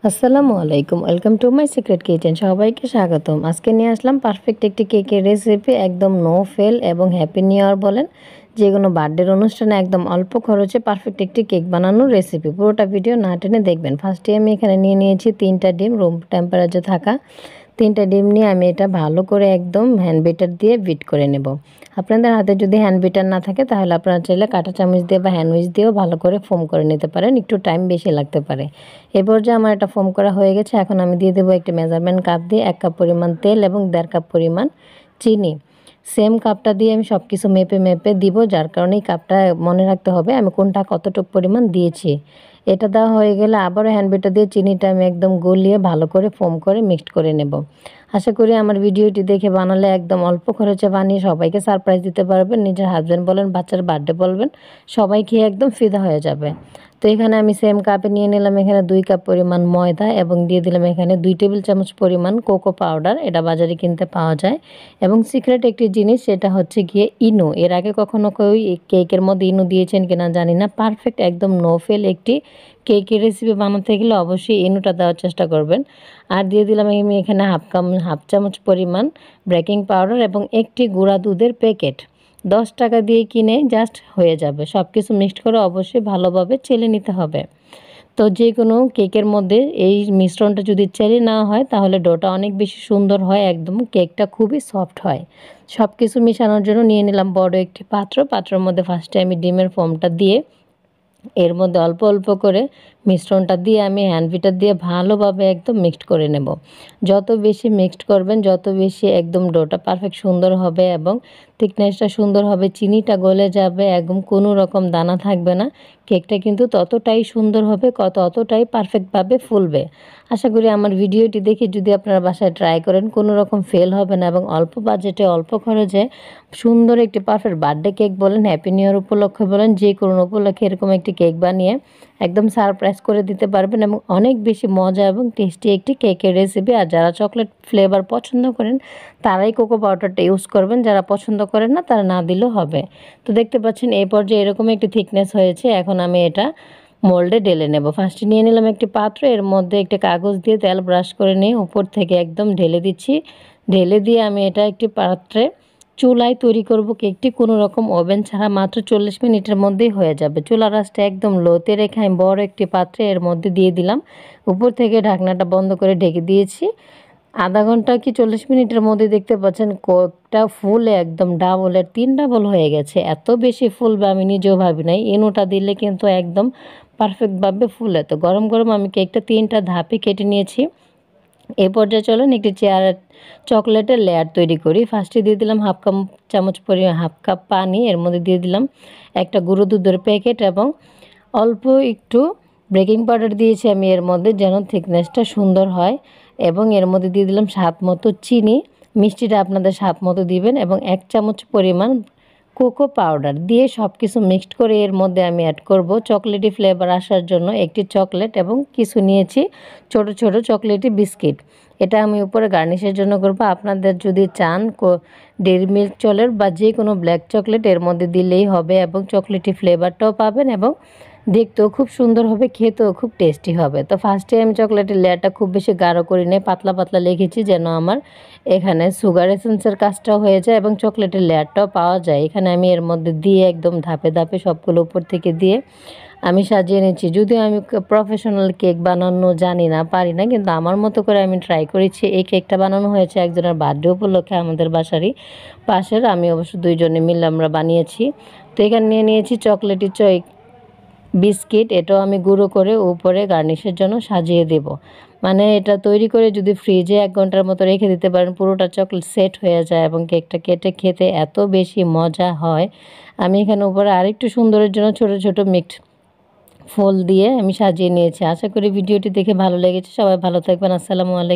আসসালামু আলাইকুম, welcome to my secret kitchen. সবাইকে স্বাগতম। আজকে নিয়ে আসলাম পারফেক্ট একটি কেকের রেসিপি, একদম নো ফেল এবং হ্যাপি নিউ ইয়ার বলেন যে কোনো বার্থডের অনুষ্ঠানে একদম অল্প খরচে পারফেক্ট একটি কেক বানানোর রেসিপি। পুরোটা ভিডিও না টেনে দেখবেন। ফার্স্টে আমি এখানে নিয়ে নিয়েছি 3টা ডিম, রুম টেম্পারেচার থাকা 3টা ডিম নিয়ে আমি এটা ভালো করে একদম হ্যান্ড বিটার দিয়ে বিট করে নেব। আপনাদের হাতে যদি হ্যান্ড বিটার না থাকে তাহলে আপনারা চাইলে কাঁটা চামচ দিয়ে বা হ্যান্ড উইচ দিয়েও ভালো করে ফোম করে নিতে পারেন, একটু টাইম বেশি লাগতে পারে। এরপর যে আমার এটা ফোম করা হয়ে গেছে, এখন আমি দিয়ে দেবো একটি মেজারমেন্ট কাপ দিয়ে 1 কাপ পরিমাণ তেল এবং 1.5 কাপ পরিমাণ চিনি। সেম কাপটা দিয়ে আমি সব কিছু মেপে মেপে দিব, যার কারণে এই কাপটা মনে রাখতে হবে আমি কোনটা কতটুকু পরিমাণ দিয়েছি। এটা দেওয়া হয়ে গেলে আবারও হ্যান্ড বিটার দিয়ে চিনিটা আমি একদম গলিয়ে ভালো করে ফোম করে মিক্সড করে নেব। আশা করি আমার ভিডিওটি দেখে বানালে একদম অল্প খরচে বানিয়ে সবাইকে সারপ্রাইজ দিতে পারবেন। নিজের হাজব্যান্ড বলেন, বাচ্চার বার্থডে বলবেন, সবাই খেয়ে একদম ফিদা হয়ে যাবে। তো এখানে আমি সেম কাপে নিয়ে নিলাম এখানে 2 কাপ পরিমাণ ময়দা এবং দিয়ে দিলাম এখানে 2 টেবিল চামচ পরিমাণ কোকো পাউডার। এটা বাজারে কিনতে পাওয়া যায়। এবং সিক্রেট একটি জিনিস, সেটা হচ্ছে গিয়ে ইনো। এর আগে কখনো কেউ কেকের মধ্যে ইনো দিয়েছেন কিনা জানি না। পারফেক্ট একদম নো ফেল একটি কেকের রেসিপি বানাতে গেলে অবশ্যই ইনোটা দেওয়ার চেষ্টা করবেন। আর দিয়ে দিলাম আমি এখানে হাফ চামচ পরিমাণ বেকিং পাউডার এবং একটি গুঁড়া দুধের প্যাকেট। 10 টাকা দিয়ে কিনে জাস্ট হয়ে যাবে। সব কিছু মিক্সড করে অবশ্যই ভালোভাবে চেলে নিতে হবে। তো যে কোনো কেকের মধ্যে এই মিশ্রণটা যদি চেলে নেওয়া হয় তাহলে ডোটা অনেক বেশি সুন্দর হয়, একদম কেকটা খুবই সফট হয়। সব কিছু মিশানোর জন্য নিয়ে নিলাম বড় একটি পাত্রের মধ্যে ফার্স্টে আমি ডিমের ফোমটা দিয়ে এর মধ্যে অল্প অল্প করে মিশ্রণটা দিয়ে আমি হ্যান্ড বিটার দিয়ে ভালোভাবে একদম মিক্সড করে নেব। যত বেশি মিক্সড করবেন তত বেশি একদম ডোটা পারফেক্ট সুন্দর হবে এবং থিকনেসটা সুন্দর হবে, চিনিটা গলে যাবে, একদম কোনো রকম দানা থাকবে না। কেকটা কিন্তু ততটাই সুন্দর হবে, ততটাই পারফেক্টভাবে ফুলবে। আশা করি আমার ভিডিওটি দেখে যদি আপনারা বাসায় ট্রাই করেন কোনো রকম ফেল হবে না এবং অল্প বাজেটে অল্প খরচে সুন্দর একটি পারফেক্ট বার্থডে কেক বলেন, হ্যাপি নিউ ইয়ার উপলক্ষে বলেন, যে কোনো উপলক্ষে এরকম একটি কেক বানিয়ে একদম সারপ্রাইজ করে দিতে পারবেন এবং অনেক বেশি মজা এবং টেস্টি একটি কেকের রেসিপি। আর যারা চকলেট ফ্লেভার পছন্দ করেন তারাই কোকো পাউডারটা ইউজ করবেন, যারা পছন্দ করেন না তারা না দিলেও হবে। তো দেখতে পাচ্ছেন এই পর্যায়ে এরকম একটি থিকনেস হয়েছে। এখন আমি এটা মোল্ডে ঢেলে নেব। ফার্স্টে নিয়ে নিলাম একটি পাত্র, এর মধ্যে একটি কাগজ দিয়ে তেল ব্রাশ করে নিয়ে উপর থেকে একদম ঢেলে দিচ্ছি। ঢেলে দিয়ে আমি এটা একটি পাত্রে চুলায় তৈরি করব কেকটি, কোনো রকম ওভেন ছাড়া মাত্র 40 মিনিটের মধ্যেই হয়ে যাবে। চুলার আঁচটা একদম লোতে রেখে আমি বড় একটি পাত্রে এর মধ্যে দিয়ে দিলাম। উপর থেকে ঢাকনাটা বন্ধ করে ঢেকে দিয়েছি। আধা ঘন্টা কি 40 মিনিটের মধ্যে দেখতে পাচ্ছেন কেকটা ফুলে একদম ডাবলের 3 ডাবল হয়ে গেছে। এত বেশি ফুলবে আমি নিজেও ভাবি নাই। ইনোটা দিলে কিন্তু একদম পারফেক্টভাবে ফুলে। তো গরম গরম আমি কেকটা 3টা ধাপে কেটে নিয়েছি। এই পর্যায়ে চলুন একটি চকলেটের লেয়ার তৈরি করি। ফার্স্টে দিয়ে দিলাম হাফ কাপ পানি, এর মধ্যে দিয়ে দিলাম একটা গুঁড়ো দুধের প্যাকেট এবং অল্প একটু বেকিং পাউডার দিয়েছি আমি এর মধ্যে, যেন থিকনেসটা সুন্দর হয়। এবং এর মধ্যে দিয়ে দিলাম স্বাদ মতো চিনি, মিষ্টিটা আপনাদের স্বাদ মতো দিবেন, এবং 1 চামচ পরিমাণ কোকো পাউডার দিয়ে সব কিছু মিক্সড করে এর মধ্যে আমি অ্যাড করব চকলেটি ফ্লেভার আসার জন্য একটি চকলেট এবং কিছু নিয়েছি ছোট ছোট চকলেটি বিস্কিট। এটা আমি উপরে গার্নিশের জন্য করব। আপনাদের যদি চান ডেইরি মিল্ক চলের বা যে কোনো ব্ল্যাক চকলেট এর মধ্যে দিলেই হবে এবং চকলেটি ফ্লেভারটাও পাবেন এবং দেখতেও খুব সুন্দর হবে, খেতেও খুব টেস্টি হবে। তো ফার্স্টে আমি চকলেটের লেয়ারটা খুব বেশি গাঢ় করি নাই, পাতলা পাতলা লিখেছি যেন আমার এখানে সুগার এসেন্সের কাজটাও হয়ে যায় এবং চকলেটের লেয়ারটাও পাওয়া যায়। এখানে আমি এর মধ্যে দিয়ে একদম ধাপে ধাপে সবগুলো উপর থেকে দিয়ে আমি সাজিয়ে নিচ্ছি। যদিও আমি প্রফেশনাল কেক বানানো জানি না, পারি না, কিন্তু আমার মতো করে আমি ট্রাই করেছি। এই কেকটা বানানো হয়েছে একজনের বার্থডে উপলক্ষে আমাদের বাসারই পাশের। আমি অবশ্য 2 জনে মিলে আমরা বানিয়েছি। তো এখানে নিয়ে নিয়েছি চকলেটি বিস্কিট, এটাও আমি গুঁড়ো করে উপরে গার্নিশের জন্য সাজিয়ে দেব। মানে এটা তৈরি করে যদি ফ্রিজে 1 ঘন্টার মতো রেখে দিতে পারেন পুরোটা চকলেট সেট হয়ে যায় এবং কেকটা কেটে খেতে এত বেশি মজা হয়। আমি এখানে উপরে আরেকটু সুন্দরের জন্য ছোট ছোট মিক্সড ফুল দিয়ে আমি সাজিয়ে নিয়েছি। আশা করি ভিডিওটি দেখে ভালো লেগেছে। সবাই ভালো থাকবেন। আসসালামু আলাইকুম।